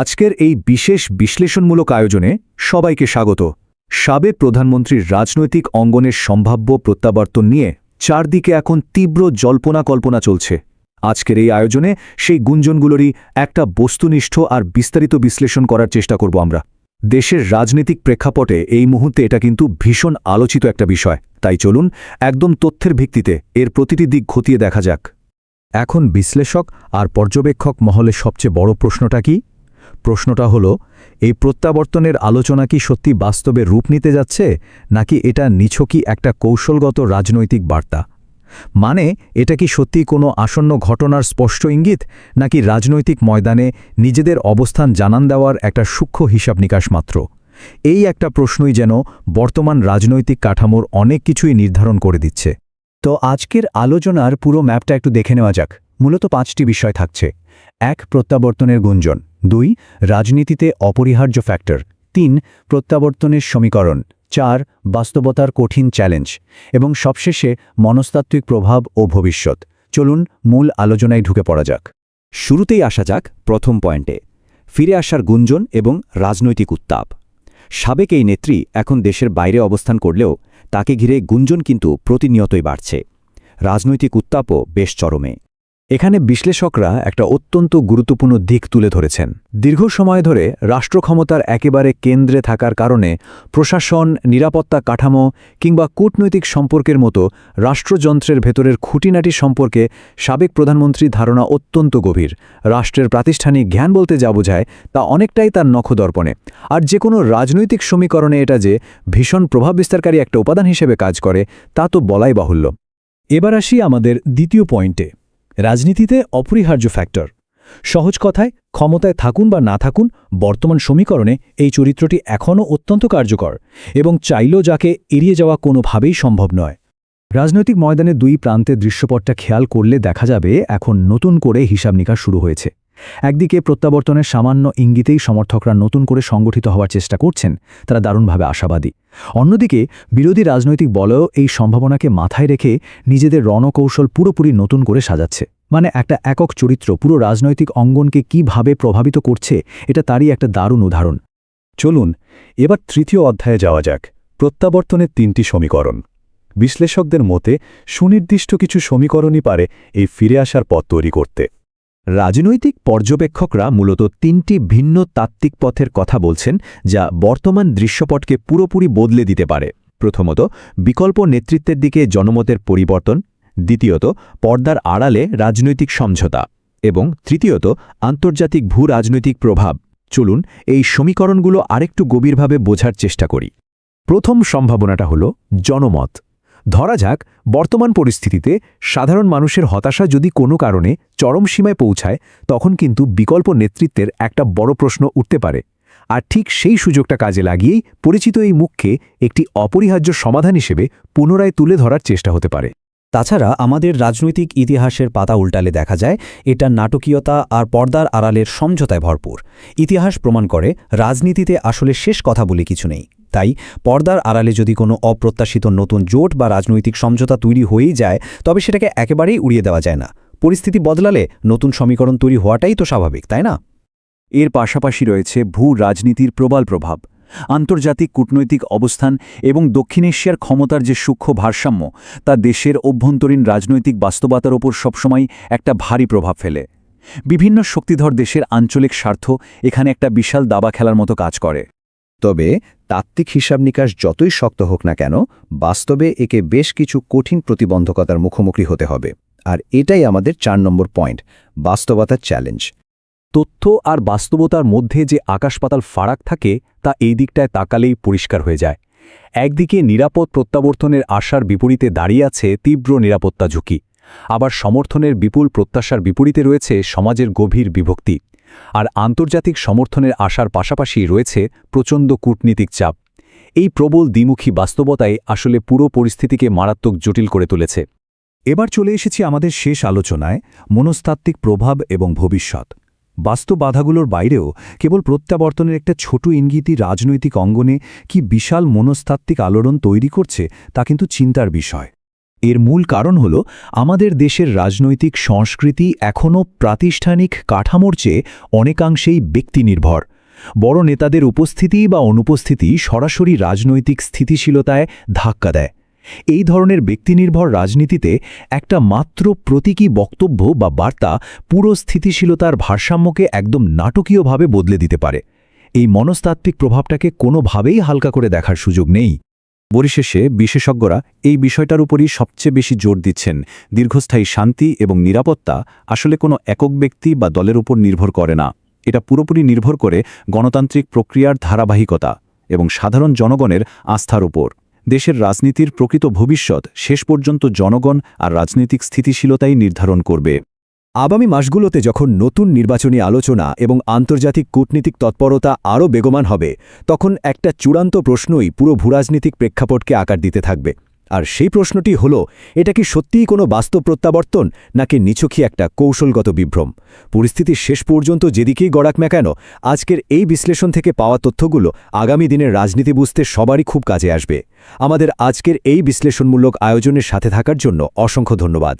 আজকের এই বিশেষ বিশ্লেষণমূলক আয়োজনে সবাইকে স্বাগত। সাবেক প্রধানমন্ত্রীর রাজনৈতিক অঙ্গনের সম্ভাব্য প্রত্যাবর্তন নিয়ে চারদিকে এখন তীব্র জল্পনা কল্পনা চলছে। আজকের এই আয়োজনে সেই গুঞ্জনগুলোরই একটা বস্তুনিষ্ঠ আর বিস্তারিত বিশ্লেষণ করার চেষ্টা করব আমরা। দেশের রাজনৈতিক প্রেক্ষাপটে এই মুহূর্তে এটা কিন্তু ভীষণ আলোচিত একটা বিষয়, তাই চলুন একদম তথ্যের ভিত্তিতে এর প্রতিটি দিক খতিয়ে দেখা যাক। এখন বিশ্লেষক আর পর্যবেক্ষক মহলে সবচেয়ে বড় প্রশ্নটা কি? প্রশ্নটা হলো, এই প্রত্যাবর্তনের আলোচনা কি সত্যি বাস্তবে রূপ নিতে যাচ্ছে, নাকি এটা নিছকই একটা কৌশলগত রাজনৈতিক বার্তা? মানে এটা কি সত্যি কোনো আসন্ন ঘটনার স্পষ্ট ইঙ্গিত, নাকি রাজনৈতিক ময়দানে নিজেদের অবস্থান জানান দেওয়ার একটা সূক্ষ্ম হিসাব নিকাশ মাত্র? এই একটা প্রশ্নই যেন বর্তমান রাজনৈতিক কাঠামোর অনেক কিছুই নির্ধারণ করে দিচ্ছে। তো আজকের আলোচনার পুরো ম্যাপটা একটু দেখে নেওয়া যাক। মূলত 5টি বিষয় থাকছে। 1. প্রত্যাবর্তনের গুঞ্জন। 2. রাজনীতিতে অপরিহার্য ফ্যাক্টর। 3. প্রত্যাবর্তনের সমীকরণ। 4. বাস্তবতার কঠিন চ্যালেঞ্জ। এবং সবশেষে মনস্তাত্ত্বিক প্রভাব ও ভবিষ্যৎ। চলুন মূল আলোচনায় ঢুকে পড়া যাক। শুরুতেই আসা যাক প্রথম পয়েন্টে, ফিরে আসার গুঞ্জন এবং রাজনৈতিক উত্তাপ। সাবেক এই নেত্রী এখন দেশের বাইরে অবস্থান করলেও তাকে ঘিরে গুঞ্জন কিন্তু প্রতিনিয়তই বাড়ছে। রাজনৈতিক উত্তাপও বেশ চরমে। এখানে বিশ্লেষকরা একটা অত্যন্ত গুরুত্বপূর্ণ দিক তুলে ধরেছেন। দীর্ঘ সময় ধরে রাষ্ট্রক্ষমতার একেবারে কেন্দ্রে থাকার কারণে প্রশাসন, নিরাপত্তা কাঠামো কিংবা কূটনৈতিক সম্পর্কের মতো রাষ্ট্রযন্ত্রের ভেতরের খুঁটিনাটি সম্পর্কে সাবেক প্রধানমন্ত্রীর ধারণা অত্যন্ত গভীর। রাষ্ট্রের প্রাতিষ্ঠানিক জ্ঞান বলতে যা বোঝায় তা অনেকটাই তার নখদর্পণে। আর যে কোনো রাজনৈতিক সমীকরণে এটা যে ভীষণ প্রভাব বিস্তারকারী একটা উপাদান হিসেবে কাজ করে তা তো বলাই বাহুল্য। এবার আসি আমাদের দ্বিতীয় পয়েন্টে, রাজনীতিতে অপরিহার্য ফ্যাক্টর। সহজ কথায়, ক্ষমতায় থাকুন বা না থাকুন, বর্তমান সমীকরণে এই চরিত্রটি এখনও অত্যন্ত কার্যকর এবং চাইলেও যাকে এড়িয়ে যাওয়া কোনোভাবেই সম্ভব নয়। রাজনৈতিক ময়দানে দুই প্রান্তের দৃশ্যপটটা খেয়াল করলে দেখা যাবে এখন নতুন করে হিসাব নিকাশ শুরু হয়েছে। একদিকে প্রত্যাবর্তনের সামান্য ইঙ্গিতেই সমর্থকরা নতুন করে সংগঠিত হওয়ার চেষ্টা করছেন, তারা দারুণভাবে আশাবাদী। অন্যদিকে বিরোধী রাজনৈতিক বলও এই সম্ভাবনাকে মাথায় রেখে নিজেদের রণকৌশল পুরোপুরি নতুন করে সাজাচ্ছে। মানে একটা একক চরিত্র পুরো রাজনৈতিক অঙ্গনকে কিভাবে প্রভাবিত করছে, এটা তারই একটা দারুণ উদাহরণ। চলুন এবার তৃতীয় অধ্যায়ে যাওয়া যাক, প্রত্যাবর্তনের 3টি সমীকরণ। বিশ্লেষকদের মতে সুনির্দিষ্ট কিছু সমীকরণই পারে এই ফিরে আসার পথ তৈরি করতে। রাজনৈতিক পর্যবেক্ষকরা মূলত 3টি ভিন্ন তাত্ত্বিক পথের কথা বলছেন, যা বর্তমান দৃশ্যপটকে পুরোপুরি বদলে দিতে পারে। প্রথমত, বিকল্প নেতৃত্বের দিকে জনমতের পরিবর্তন। দ্বিতীয়ত, পর্দার আড়ালে রাজনৈতিক সমঝোতা। এবং তৃতীয়ত, আন্তর্জাতিক ভূ-রাজনৈতিক প্রভাব। চলুন এই সমীকরণগুলো আরেকটু গভীরভাবে বোঝার চেষ্টা করি। প্রথম সম্ভাবনাটা হল জনমত। ধরা যাক, বর্তমান পরিস্থিতিতে সাধারণ মানুষের হতাশা যদি কোনো কারণে চরম সীমায় পৌঁছায়, তখন কিন্তু বিকল্প নেতৃত্বের একটা বড় প্রশ্ন উঠতে পারে। আর ঠিক সেই সুযোগটা কাজে লাগিয়েই পরিচিত এই মুখকে একটি অপরিহার্য সমাধান হিসেবে পুনরায় তুলে ধরার চেষ্টা হতে পারে। তাছাড়া আমাদের রাজনৈতিক ইতিহাসের পাতা উল্টালে দেখা যায় এটা নাটকীয়তা আর পর্দার আড়ালের সমঝোতায় ভরপুর। ইতিহাস প্রমাণ করে রাজনীতিতে আসলে শেষ কথা বলে কিছু নেই। তাই পর্দার আড়ালে যদি কোনো অপ্রত্যাশিত নতুন জোট বা রাজনৈতিক সমঝোতা তৈরি হয়েই যায়, তবে সেটাকে একেবারেই উড়িয়ে দেওয়া যায় না। পরিস্থিতি বদলালে নতুন সমীকরণ তৈরি হওয়াটাই তো স্বাভাবিক, তাই না? এর পাশাপাশি রয়েছে ভূ রাজনীতির প্রবল প্রভাব। আন্তর্জাতিক কূটনৈতিক অবস্থান এবং দক্ষিণ এশিয়ার ক্ষমতার যে সূক্ষ্ম ভারসাম্য, তা দেশের অভ্যন্তরীণ রাজনৈতিক বাস্তবতার ওপর সবসময় একটা ভারী প্রভাব ফেলে। বিভিন্ন শক্তিধর দেশের আঞ্চলিক স্বার্থ এখানে একটা বিশাল দাবা খেলার মতো কাজ করে। তবে তাত্ত্বিক হিসাব নিকাশ যতই শক্ত হোক না কেন, বাস্তবে একে বেশ কিছু কঠিন প্রতিবন্ধকতার মুখোমুখি হতে হবে। আর এটাই আমাদের 4 নম্বর পয়েন্ট, বাস্তবতার চ্যালেঞ্জ। তথ্য আর বাস্তবতার মধ্যে যে আকাশপাতাল ফারাক থাকে, তা এই দিকটায় তাকালেই পরিষ্কার হয়ে যায়। একদিকে নিরাপদ প্রত্যাবর্তনের আশার বিপরীতে দাঁড়িয়ে আছে তীব্র নিরাপত্তা ঝুঁকি। আবার সমর্থনের বিপুল প্রত্যাশার বিপরীতে রয়েছে সমাজের গভীর বিভক্তি। আর আন্তর্জাতিক সমর্থনের আশার পাশাপাশি রয়েছে প্রচণ্ড কূটনীতিক চাপ। এই প্রবল দ্বিমুখী বাস্তবতাই আসলে পুরো পরিস্থিতিকে মারাত্মক জটিল করে তুলেছে। এবার চলে এসেছি আমাদের শেষ আলোচনায়, মনস্তাত্ত্বিক প্রভাব এবং ভবিষ্যৎ। বাস্তব বাধাগুলোর বাইরেও কেবল প্রত্যাবর্তনের একটা ছোট ইঙ্গিতই রাজনৈতিক অঙ্গনে কি বিশাল মনস্তাত্ত্বিক আলোড়ন তৈরি করছে, তা কিন্তু চিন্তার বিষয়। এর মূল কারণ হল আমাদের দেশের রাজনৈতিক সংস্কৃতি এখনও প্রাতিষ্ঠানিক কাঠামোর চেয়ে অনেকাংশেই ব্যক্তিনির্ভর। বড় নেতাদের উপস্থিতি বা অনুপস্থিতি সরাসরি রাজনৈতিক স্থিতিশীলতায় ধাক্কা দেয়। এই ধরনের ব্যক্তিনির্ভর রাজনীতিতে একটা মাত্র প্রতীকী বক্তব্য বা বার্তা পুরো স্থিতিশীলতার ভারসাম্যকে একদম নাটকীয়ভাবে বদলে দিতে পারে। এই মনস্তাত্ত্বিক প্রভাবটাকে কোনোভাবেই হালকা করে দেখার সুযোগ নেই। পরিশেষে বিশেষজ্ঞরা এই বিষয়টার উপরই সবচেয়ে বেশি জোর দিচ্ছেন, দীর্ঘস্থায়ী শান্তি এবং নিরাপত্তা আসলে কোনো একক ব্যক্তি বা দলের উপর নির্ভর করে না। এটা পুরোপুরি নির্ভর করে গণতান্ত্রিক প্রক্রিয়ার ধারাবাহিকতা এবং সাধারণ জনগণের আস্থার উপর। দেশের রাজনীতির প্রকৃত ভবিষ্যৎ শেষ পর্যন্ত জনগণ আর রাজনৈতিক স্থিতিশীলতাই নির্ধারণ করবে। আগামী মাসগুলোতে যখন নতুন নির্বাচনী আলোচনা এবং আন্তর্জাতিক কূটনীতিক তৎপরতা আরও বেগমান হবে, তখন একটা চূড়ান্ত প্রশ্নই পুরো ভূরাজনীতিক প্রেক্ষাপটকে আকার দিতে থাকবে। আর সেই প্রশ্নটি হল, এটা কি সত্যিই কোনো বাস্তব প্রত্যাবর্তন নাকি নিছকই একটা কৌশলগত বিভ্রম? পরিস্থিতির শেষ পর্যন্ত যেদিকেই গড়াক না কেন, আজকের এই বিশ্লেষণ থেকে পাওয়া তথ্যগুলো আগামী দিনের রাজনীতি বুঝতে সবারই খুব কাজে আসবে। আমাদের আজকের এই বিশ্লেষণমূলক আয়োজনের সাথে থাকার জন্য অসংখ্য ধন্যবাদ।